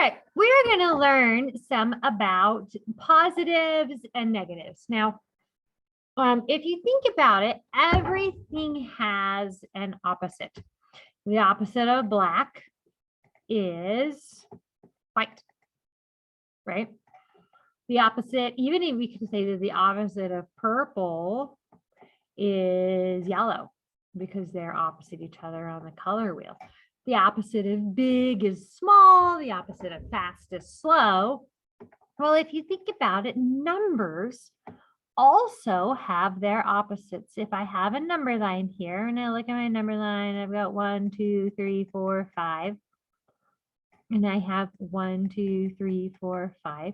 right, we're going to learn some about positives and negatives. Now, if you think about it, everything has an opposite. The opposite of black is white, right? The opposite, even if we could say that the opposite of purple is yellow because they're opposite each other on the color wheel. The opposite of big is small. The opposite of fast is slow. Well, if you think about it, numbers also have their opposites. If I have a number line here and I look at my number line, I've got 1, 2, 3, 4, 5. And I have 1, 2, 3, 4, 5.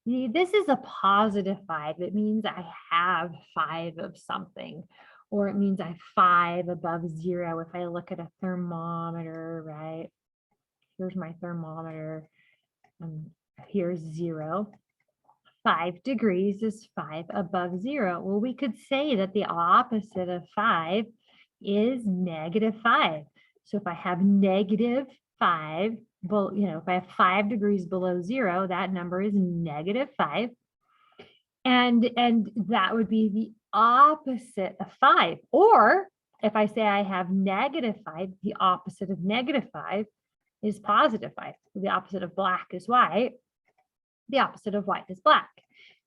This is a positive 5. It means I have 5 of something, or it means I have 5 above 0. If I look at a thermometer, right? Here's my thermometer. Here's 0. 5 degrees is 5 above 0. Well, we could say that the opposite of 5 is -5. So if I have -5, well, if I have 5 degrees below 0, that number is -5. And that would be the opposite of 5. Or if I say I have -5, the opposite of -5 is +5. The opposite of black is white. The opposite of white is black.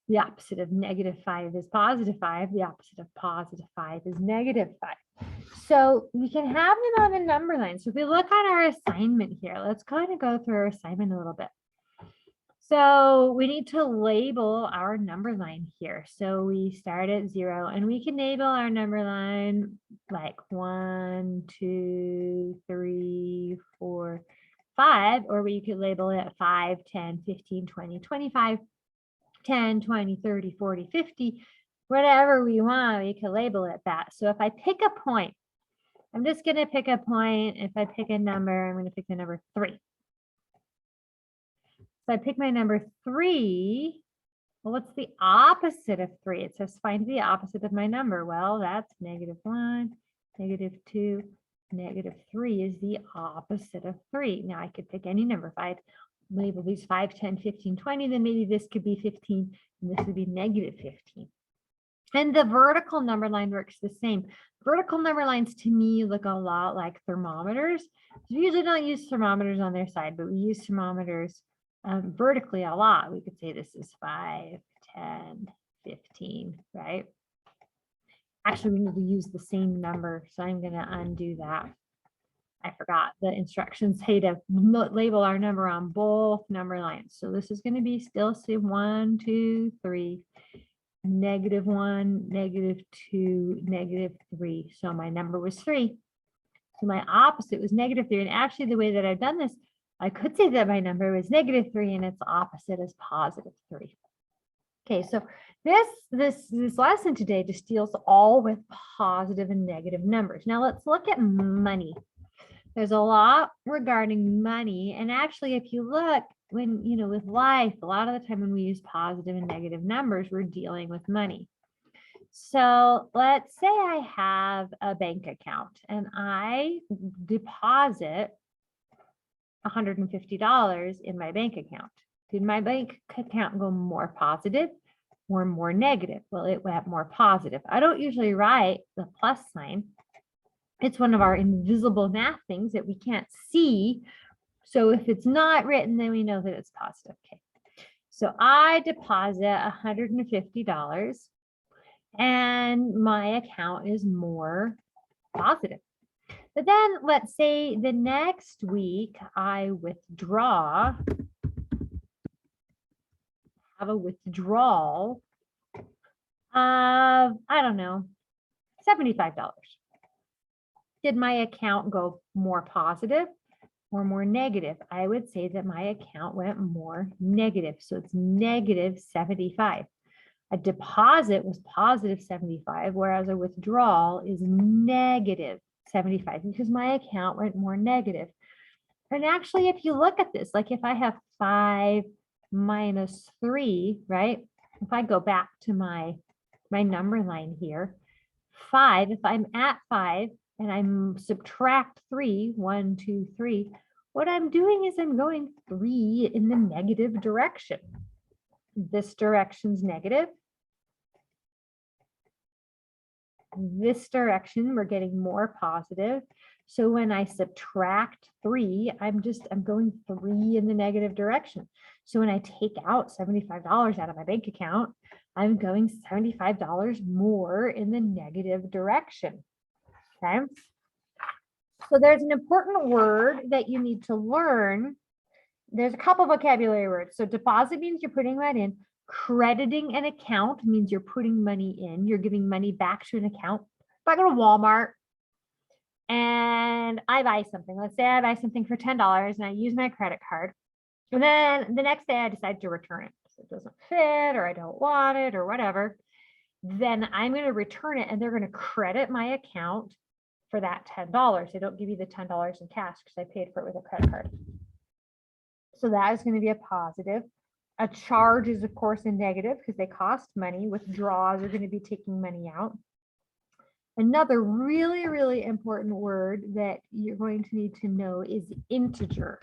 The opposite of -5 is +5. The opposite of +5 is -5. So we can have them on the number line. So if we look at our assignment here, let's kind of go through our assignment a little bit. So we need to label our number line here. So we start at 0 and we can label our number line like 1, 2, 3, 4, 5, or we could label it 5, 10, 15, 20, 25, 10, 20, 30, 40, 50, whatever we want, we can label it that. So if I pick a point, I'm just going to pick a point. If I pick a number, I'm going to pick the number 3. So I pick my number 3. Well, what's the opposite of 3? It says find the opposite of my number. Well, that's -1, -2, -3 is the opposite of 3. Now I could pick any number. If I label these 5, 10, 15, 20, then maybe this could be 15 and this would be -15. And the vertical number line works the same. Vertical number lines to me look a lot like thermometers. We usually don't use thermometers on their side, but we use thermometers vertically a lot. We could say this is 5, 10, 15, right? Actually, we need to use the same number, so I'm going to undo that. I forgot the instructions say to label our number on both number lines. So this is going to be still say 1, 2, 3, -1, -2, -3. So my number was 3. So my opposite was -3. And actually, the way that I've done this, I could say that my number was -3 and its opposite is +3. Okay, so this lesson today just deals all with positive and negative numbers. Now let's look at money. There's a lot regarding money, and actually, if you look when with life, a lot of the time when we use positive and negative numbers, we're dealing with money. So let's say I have a bank account and I deposit $150 in my bank account. Did my bank account go more positive or more negative? Well, it went more positive. I don't usually write the plus sign. It's one of our invisible math things that we can't see. So if it's not written, then we know that it's positive. Okay. So I deposit $150 and my account is more positive. But then let's say the next week I have a withdrawal of, I don't know, $75. Did my account go more positive or more negative? I would say that my account went more negative. So it's -75. A deposit was +75, whereas a withdrawal is -75 because my account went more negative. And actually, if you look at this, like if I have 5 minus 3, right? If I go back to my number line here, 5, if I'm at 5 and I subtract 3, 1, 2, 3, what I'm doing is I'm going 3 in the negative direction. This direction's negative. This direction, we're getting more positive. So when I subtract 3, I'm going 3 in the negative direction. So when I take out $75 out of my bank account, I'm going $75 more in the negative direction. Okay. So there's an important word that you need to learn. There's a couple vocabulary words. So deposit means you're putting that in. Crediting an account means you're putting money in. You're giving money back to an account. If I go to Walmart and I buy something, let's say I buy something for $10 and I use my credit card. And then the next day I decide to return it. So it doesn't fit or I don't want it or whatever. Then I'm going to return it and they're going to credit my account for that $10. They don't give you the $10 in cash because I paid for it with a credit card. So that is going to be a positive. A charge is, of course, a negative because they cost money. Withdrawals are going to be taking money out. Another really, really important word that you're going to need to know is integer.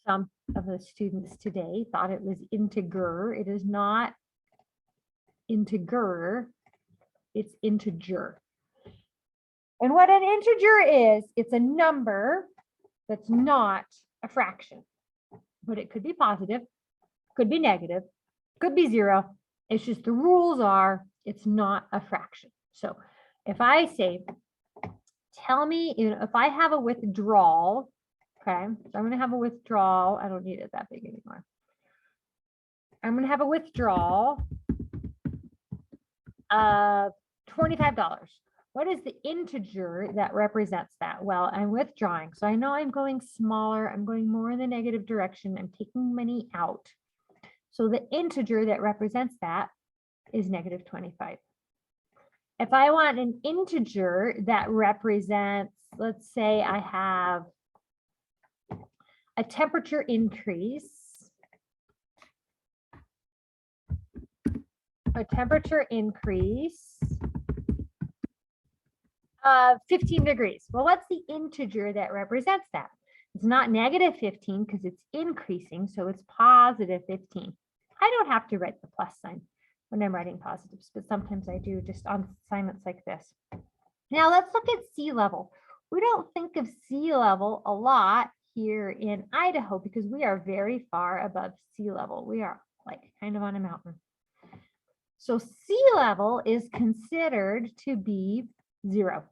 Some of the students today thought it was integer. It is not integer, it's integer. And what an integer is, it's a number that's not a fraction, but it could be positive, could be negative, could be 0. It's just the rules are it's not a fraction. So if I say, tell me, if I have a withdrawal, okay, so I'm going to have a withdrawal. I don't need it that big anymore. I'm going to have a withdrawal of $25. What is the integer that represents that? Well, I'm withdrawing. So I know I'm going smaller. I'm going more in the negative direction. I'm taking money out. So the integer that represents that is negative 25. If I want an integer that represents, let's say I have a temperature increase, of 15 degrees. Well, what's the integer that represents that? It's not negative 15 because it's increasing, so it's positive 15. I don't have to write the plus sign when I'm writing positives, but sometimes I do just on assignments like this. Now let's look at sea level. We don't think of sea level a lot here in Idaho because we are very far above sea level. We are like kind of on a mountain. So sea level is considered to be 0.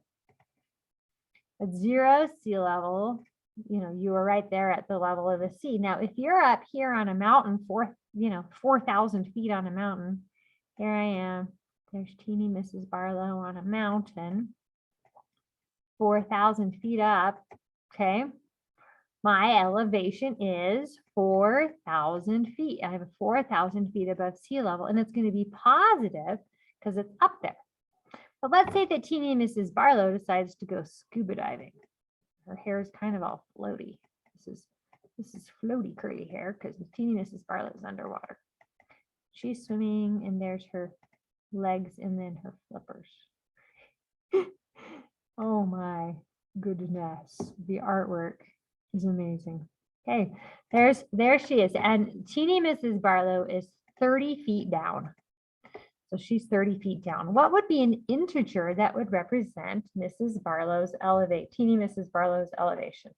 At 0 sea level, you are right there at the level of the sea. Now, if you're up here on a mountain, 4,000 feet on a mountain, here I am. There's teeny Mrs. Barlow on a mountain, 4,000 feet up. Okay. My elevation is 4,000 feet. I have 4,000 feet above sea level, and it's going to be positive because it's up there. But let's say that teeny Mrs. Barlow decides to go scuba diving. Her hair is kind of all floaty. This is floaty curly hair because teeny Mrs. Barlow is underwater. She's swimming and there's her legs and then her flippers. Oh my goodness. The artwork is amazing. Okay, there she is. And teeny Mrs. Barlow is 30 feet down. So she's 30 feet down. What would be an integer that would represent Mrs. Barlow's teeny Mrs. Barlow's elevation?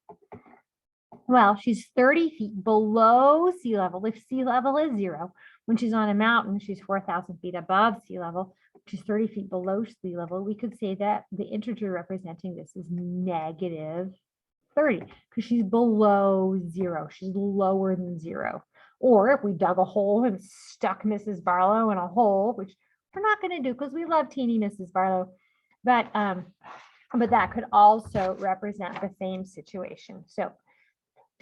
Well, she's 30 feet below sea level. If sea level is 0, when she's on a mountain, she's 4,000 feet above sea level. She's 30 feet below sea level. We could say that the integer representing this is negative 30 because she's below 0. She's lower than 0. Or if we dug a hole and stuck Mrs. Barlow in a hole, which we're not going to do because we love teeny Mrs. Barlow, but that could also represent the same situation. So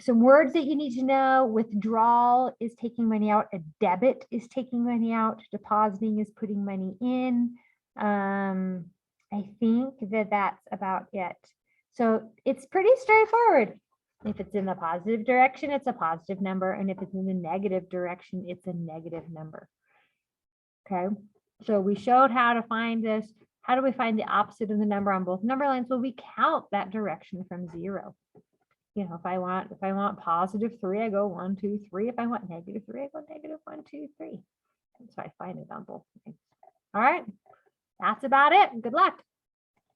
some words that you need to know: withdrawal is taking money out, a debit is taking money out, depositing is putting money in. I think that's about it. So it's pretty straightforward. If it's in the positive direction, it's a positive number. And if it's in the negative direction, it's a negative number. Okay, so we showed how to find this. How do we find the opposite of the number on both number lines? Well, we count that direction from 0. you know, if I want positive 3, I go 1, 2, 3. If I want negative 3, I go negative 1, 2, 3. So I find it on both things. All right. That's about it. Good luck.